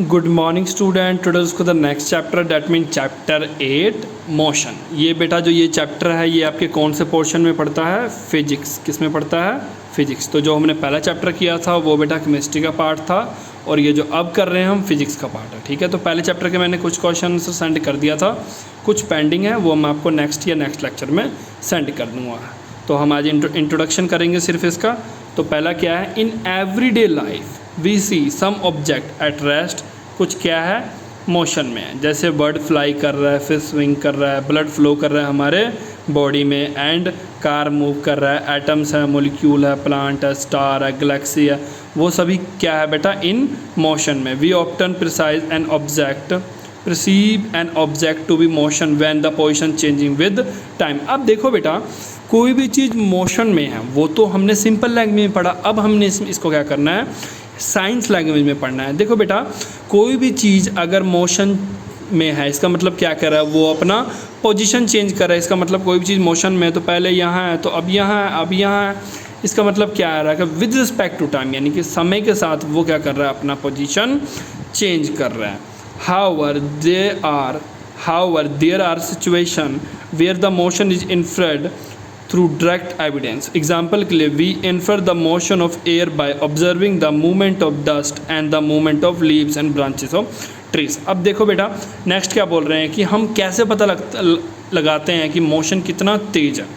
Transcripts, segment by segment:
Good morning student. Today इसको the next chapter that mean chapter 8 motion. ये बेटा जो ये चैप्टर है ये आपके कौन से पोर्शन में पढ़ता है? फिजिक्स। किस में पढ़ता है? फिजिक्स। तो जो हमने पहला चैप्टर किया था वो बेटा केमिस्ट्री का पार्ट था और ये जो अब कर रहे हैं हम फिजिक्स का पार्ट है। ठीक है, तो पहले चैप्टर के मैंने कुछ क्वेश्चन सेंड कर दिया था, कुछ पेंडिंग है, वो मैं आपको नेक्स्ट लेक्चर में सेंड कर दूँगा। तो हम आज इंट्रोडक्शन करेंगे सिर्फ इसका। तो पहला क्या है? In everyday life we see some object at rest. कुछ क्या है? मोशन में है। जैसे बर्ड फ्लाई कर रहा है, फिश स्विंग कर रहा है, ब्लड फ्लो कर रहा है हमारे बॉडी में, एंड कार मूव कर रहा है, एटम्स है, मोलिक्यूल है, प्लांट है, स्टार है, गैलेक्सी है, वो सभी क्या है बेटा? इन मोशन में। We often perceive an object perceive an object to be motion when the position changing with time। अब देखो बेटा, कोई भी चीज़ मोशन में है वो तो हमने सिंपल लैंग्वेज में पढ़ा, अब हमने इसको क्या करना है? साइंस लैंग्वेज में पढ़ना है। देखो बेटा, कोई भी चीज़ अगर मोशन में है इसका मतलब क्या कर रहा है? वो अपना पोजीशन चेंज कर रहा है। इसका मतलब कोई भी चीज़ मोशन में है तो पहले यहाँ है तो अब यहाँ है, अब यहाँ है। इसका मतलब क्या आ रहा है कि विद रिस्पेक्ट टू टाइम, यानी कि समय के साथ वो क्या कर रहा है? अपना पोजीशन चेंज कर रहा है। However, there are situations where the motion is inferred through direct evidence। Example के लिए we infer the motion of air by observing the movement of dust and the movement of leaves and branches of trees। अब देखो बेटा, next क्या बोल रहे हैं कि हम कैसे पता लगाते हैं कि मोशन कितना तेज है।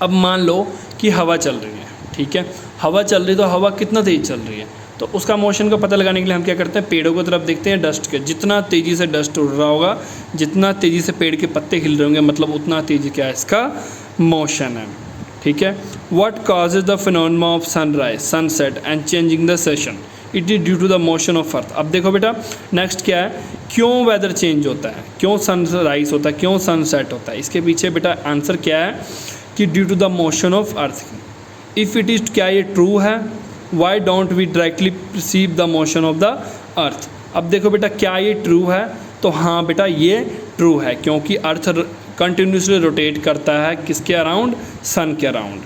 अब मान लो कि हवा चल रही है, ठीक है, हवा चल रही है तो हवा कितना तेज चल रही है, तो उसका मोशन का पता लगाने के लिए हम क्या करते हैं? पेड़ों की तरफ देखते हैं, डस्ट के, जितना तेज़ी से डस्ट उड़ रहा होगा, जितना तेज़ी से पेड़ के पत्ते हिल रहे होंगे, मतलब उतना तेज़ी क्या है? इसका मोशन है। ठीक है। What causes the phenomena of sunrise, sunset and changing the season? It is due to the motion of earth. अब देखो बेटा, नेक्स्ट क्या है? क्यों वेदर चेंज होता है, क्यों सनराइज होता है, क्यों सनसेट होता है? इसके पीछे बेटा आंसर क्या है कि due to the motion of earth. If it is, क्या ये ट्रू है? Why don't we directly perceive the motion of the earth? अब देखो बेटा, क्या ये ट्रू है? तो हाँ बेटा, ये ट्रू है, क्योंकि अर्थ कंटिन्यूसली रोटेट करता है किसके अराउंड? सन के अराउंड।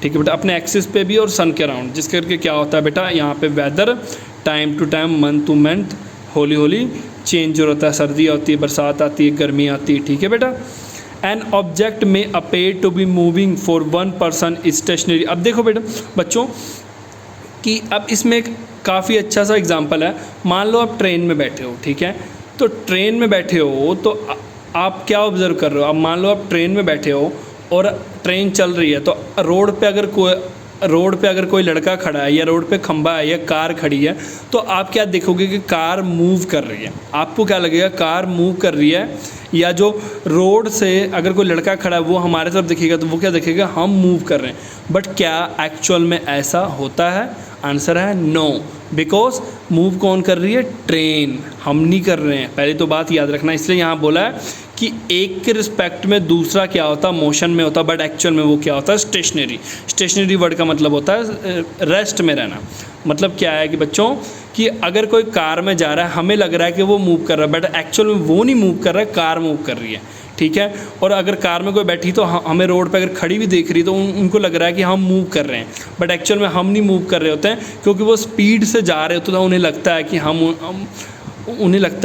ठीक है बेटा, अपने एक्सिस पे भी और सन के अराउंड, जिस करके क्या होता है बेटा? यहाँ पे weather time to time, month to month, होली होली चेंज होता है। सर्दी होती है, बरसात आती है, गर्मी आती है। ठीक है बेटा। एन ऑब्जेक्ट में appear to be moving for one person is stationary. अब देखो बेटा बच्चों कि अब इसमें एक काफ़ी अच्छा सा एग्जांपल है। मान लो आप ट्रेन में बैठे हो, ठीक है, तो ट्रेन में बैठे हो तो आप क्या ऑब्ज़र्व कर रहे हो? अब मान लो आप ट्रेन में बैठे हो और ट्रेन चल रही है, तो रोड पे अगर कोई लड़का खड़ा है, या रोड पे खंबा है, या कार खड़ी है, तो आप क्या देखोगे कि कार मूव कर रही है। आपको क्या लगेगा? कार मूव कर रही है। या जो रोड से अगर कोई लड़का खड़ा है वो हमारे तरफ दिखेगा तो वो क्या देखेगा? हम मूव कर रहे हैं। बट क्या एक्चुअल में ऐसा होता है? आंसर है नो, बिकॉज मूव कौन कर रही है? ट्रेन, हम नहीं कर रहे हैं। पहले तो बात याद रखना, इसलिए यहाँ बोला है कि एक के रिस्पेक्ट में दूसरा क्या होता? मोशन में होता, बट एक्चुअल में वो क्या होता है? स्टेशनरी। स्टेशनरी वर्ड का मतलब होता है रेस्ट में रहना। मतलब क्या है कि बच्चों कि अगर कोई कार में जा रहा है, हमें लग रहा है कि वो मूव कर रहा है, बट एक्चुअल में वो नहीं मूव कर रहा है, कार मूव कर रही है। ठीक है। और अगर कार में कोई बैठी तो हमें रोड पे अगर खड़ी भी देख रही तो उनको लग रहा है कि हम मूव कर रहे हैं, बट एक्चुअल में हम नहीं मूव कर रहे होते हैं, क्योंकि वो स्पीड से जा रहे होते हैं तो उन्हें लगता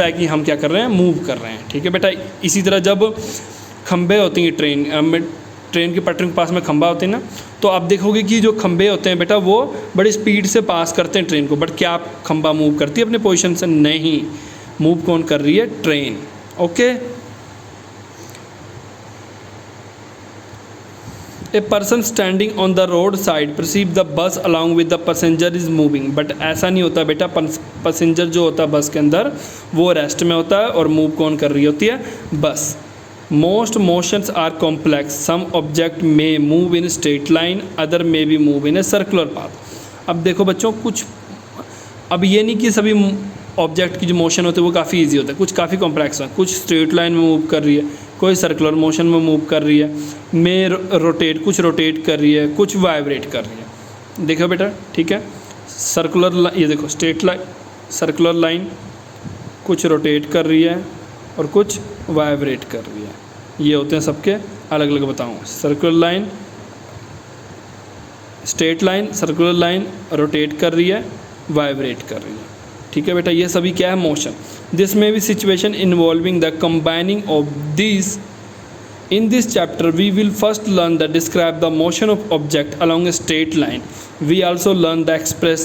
है कि हम क्या कर रहे हैं? मूव कर रहे हैं। ठीक है बेटा। इसी तरह जब खंबे होती हैं ट्रेन की पटरी के पास में खंबा होते हैं ना, तो आप देखोगे कि जो खंबे होते हैं बेटा वो बड़ी स्पीड से पास करते हैं ट्रेन को, बट क्या आप खंबा मूव करती है अपने पोजीशन से? नहीं, मूव कौन कर रही है? Train. Okay. A person standing on the road side perceive the bus along with the passenger is moving. But ऐसा नहीं होता बेटा, पैसेंजर जो होता है बस के अंदर वो रेस्ट में होता है और मूव कौन कर रही होती है? बस। Most motions are complex, some object may move in straight line, other may be move in a circular path. अब देखो बच्चों, कुछ अब ये नहीं कि सभी ऑब्जेक्ट की जो मोशन होती है वो काफ़ी इजी होता है, कुछ काफ़ी कॉम्प्लेक्स है। कुछ स्ट्रेट लाइन में मूव कर रही है, कोई सर्कुलर मोशन में मूव कर रही है, कुछ रोटेट कर रही है, कुछ वाइब्रेट कर रही है। देखो बेटा, ठीक है, ये देखो स्ट्रेट लाइन, सर्कुलर लाइन कुछ रोटेट कर रही है और कुछ वाइब्रेट कर रही है। ये होते हैं सबके अलग अलग बताऊँ। Circular line, straight line, circular line rotate कर रही है, वाइब्रेट कर रही है। ठीक है बेटा, ये सभी क्या है, मोशन। दिस में भी situation involving the combining of this. In this chapter, we will first learn to describe the motion of object along a straight line. We also learn to express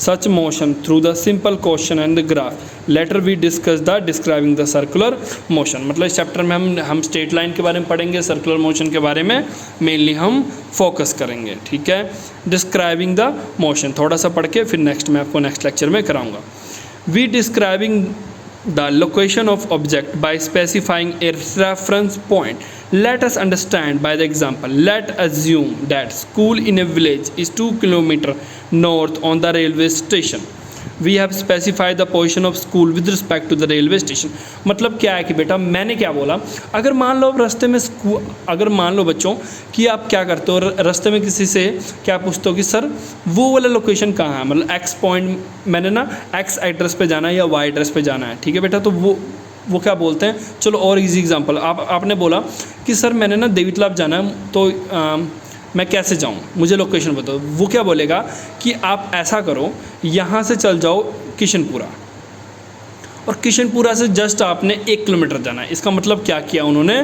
such motion through the simple question and the graph. Later we discuss the describing the circular motion. मतलब इस chapter में हम straight line के बारे में पढ़ेंगे, circular motion के बारे में मेनली हम फोकस करेंगे, ठीक है। डिस्क्राइबिंग द मोशन थोड़ा सा पढ़ के फिर नेक्स्ट मैं आपको नेक्स्ट लेक्चर में कराऊंगा। We describing the location of object by specifying a reference point. Let us understand by the example. Let assume that school in a village is 2 kilometers north on the railway station. We have specified the position of school with respect to the railway station. मतलब क्या है कि बेटा मैंने क्या बोला, अगर मान लो रास्ते में अगर मान लो बच्चों कि आप क्या करते हो, रास्ते में किसी से क्या पूछते हो कि सर वो वाला लोकेशन कहाँ है, मतलब एक्स पॉइंट, मैंने ना एक्स एड्रेस पे जाना है या वाई एड्रेस पे जाना है, ठीक है बेटा। तो वो क्या बोलते हैं, चलो और इजी एग्जांपल, आपने बोला कि सर मैंने ना देवीतलाब जाना है, तो मैं कैसे जाऊं, मुझे लोकेशन बताओ। वो क्या बोलेगा कि आप ऐसा करो, यहाँ से चल जाओ किशनपुरा, और किशनपुरा से जस्ट आपने 1 किलोमीटर जाना है। इसका मतलब क्या किया उन्होंने,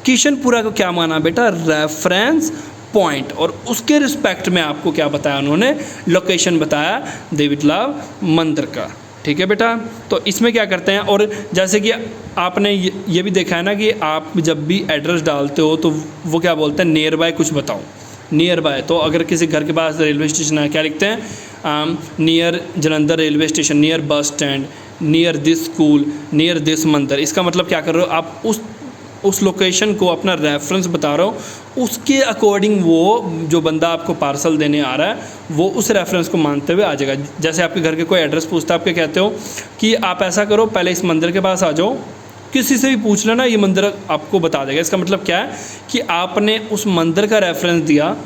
किशनपुरा को क्या माना बेटा, रेफरेंस पॉइंट, और उसके रिस्पेक्ट में आपको क्या बताया उन्होंने, लोकेशन बताया देवीतलाब मंदिर का, ठीक है बेटा। तो इसमें क्या करते हैं, और जैसे कि आपने ये भी देखा है ना कि आप जब भी एड्रेस डालते हो तो वो क्या बोलते हैं, नियर बाय कुछ बताओ, नियर बाय। तो अगर किसी घर के पास रेलवे स्टेशन है, क्या लिखते हैं, near Jalandhar railway station, near bus stand, near this school, near this मंदिर। इसका मतलब क्या कर रहे हो आप, उस लोकेशन को अपना रेफरेंस बता रहे हो, उसके अकॉर्डिंग वो जो बंदा आपको पार्सल देने आ रहा है वो उस रेफरेंस को मानते हुए आ जाएगा। जैसे आपके घर के कोई एड्रेस पूछता है, आप क्या कहते हो कि आप ऐसा करो, पहले इस मंदिर के पास आ जाओ, किसी से भी पूछ लेना, ये मंदिर आपको बता देगा। इसका मतलब क्या है कि आपने उस मंदिर का रेफरेंस दिया,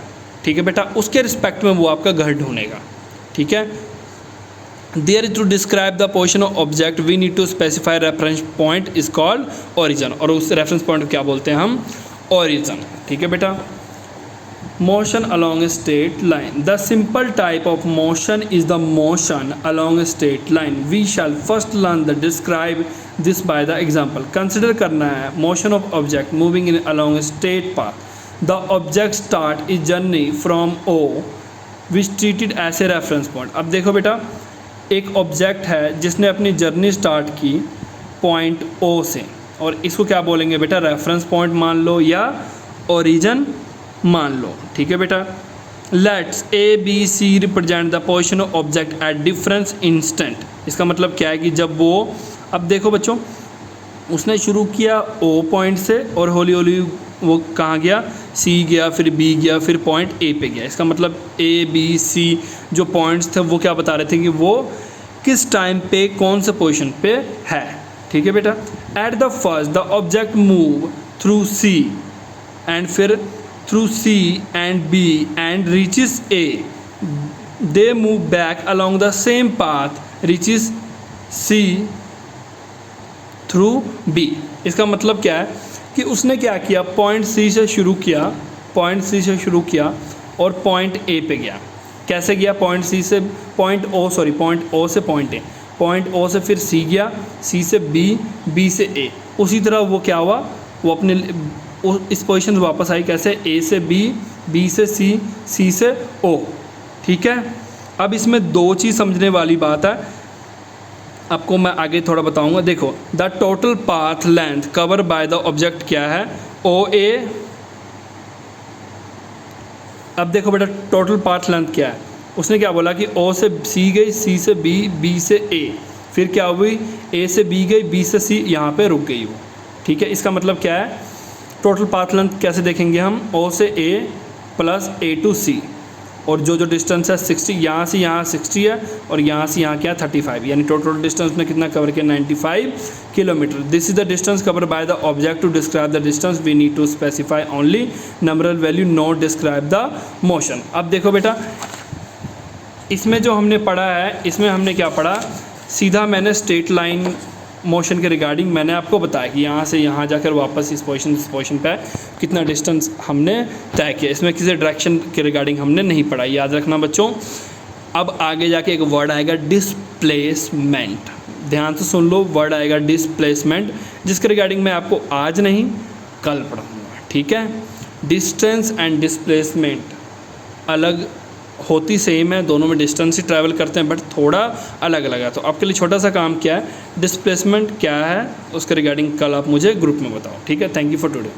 ठीक है बेटा, उसके रिस्पेक्ट में वो आपका घर ढूंढेगा, ठीक है। There to describe the position of object we need to specify reference point is called origin, और उस रेफरेंस पॉइंट को क्या बोलते हैं हम, ओरिजिन, ठीक है बेटा। Motion along a straight line. The simple type of motion is the motion along a straight line. We shall first learn to describe this by the example. Consider करना है motion of object moving in along a straight path. The object start its journey from O, which treated as a reference point. अब देखो बेटा, एक object है जिसने अपनी journey start की पॉइंट O से, और इसको क्या बोलेंगे बेटा, रेफरेंस पॉइंट मान लो या ओरिजिन मान लो, ठीक है बेटा। Let's A B C represent the position of object at difference instant. इसका मतलब क्या है कि जब वो, अब देखो बच्चों, उसने शुरू किया ओ पॉइंट से और हौली हौली वो कहाँ गया, सी गया, फिर बी गया, फिर पॉइंट ए पे गया। इसका मतलब ए बी सी जो पॉइंट्स थे वो क्या बता रहे थे कि वो किस टाइम पे कौन से पोजिशन पे है, ठीक है बेटा। At the first the object move through C and फिर through C and B and reaches A. They move back along the same path, reaches C through B. इसका मतलब क्या है कि उसने क्या किया, पॉइंट C से शुरू किया, पॉइंट C से शुरू किया और पॉइंट A पे गया। कैसे गया, पॉइंट C से पॉइंट O से पॉइंट A, पॉइंट O से फिर C गया, C से B, B से A। उसी तरह वो क्या हुआ, वो अपने इस पोजीशन से वापस आई, कैसे, ए से बी, बी से सी, सी से ओ, ठीक है। अब इसमें दो चीज़ समझने वाली बात है, आपको मैं आगे थोड़ा बताऊंगा। देखो, the total path length cover by the object क्या है, ओ ए। अब देखो बेटा, टोटल पाथ लेंथ क्या है, उसने क्या बोला कि ओ से सी गई, सी से बी, बी से ए, फिर क्या हुई, ए से बी गई, बी से सी, यहाँ पे रुक गई वो, ठीक है। इसका मतलब क्या है, टोटल पाथ लेंथ कैसे देखेंगे हम, ओ से ए प्लस ए टू सी, और जो डिस्टेंस है 60, यहाँ से यहाँ 60 है और यहाँ से यहाँ क्या 35, यानी टोटल डिस्टेंस ने कितना कवर किया, 95 kilometre. This is the distance cover by the object. To describe the distance we need to specify only numeral value, not describe the motion. अब देखो बेटा, इसमें जो हमने पढ़ा है, इसमें हमने क्या पढ़ा, सीधा मैंने स्ट्रेट लाइन मोशन के रिगार्डिंग मैंने आपको बताया कि यहाँ से यहाँ जाकर वापस इस पोजीशन पे कितना डिस्टेंस हमने तय किया। इसमें किसी डायरेक्शन के रिगार्डिंग हमने नहीं पढ़ा, याद रखना बच्चों। अब आगे जाके एक वर्ड आएगा डिस्प्लेसमेंट। ध्यान से सुन लो, वर्ड आएगा डिस्प्लेसमेंट, जिसके रिगार्डिंग मैं आपको आज नहीं कल पढ़ाऊँगा, ठीक है। डिस्टेंस एंड डिस्प्लेसमेंट अलग होती सेम है, दोनों में डिस्टेंस ही ट्रैवल करते हैं, बट थोड़ा अलग अलग है। तो आपके लिए छोटा सा काम क्या है, डिस्प्लेसमेंट क्या है उसके रिगार्डिंग कल आप मुझे ग्रुप में बताओ, ठीक है। Thank you for today.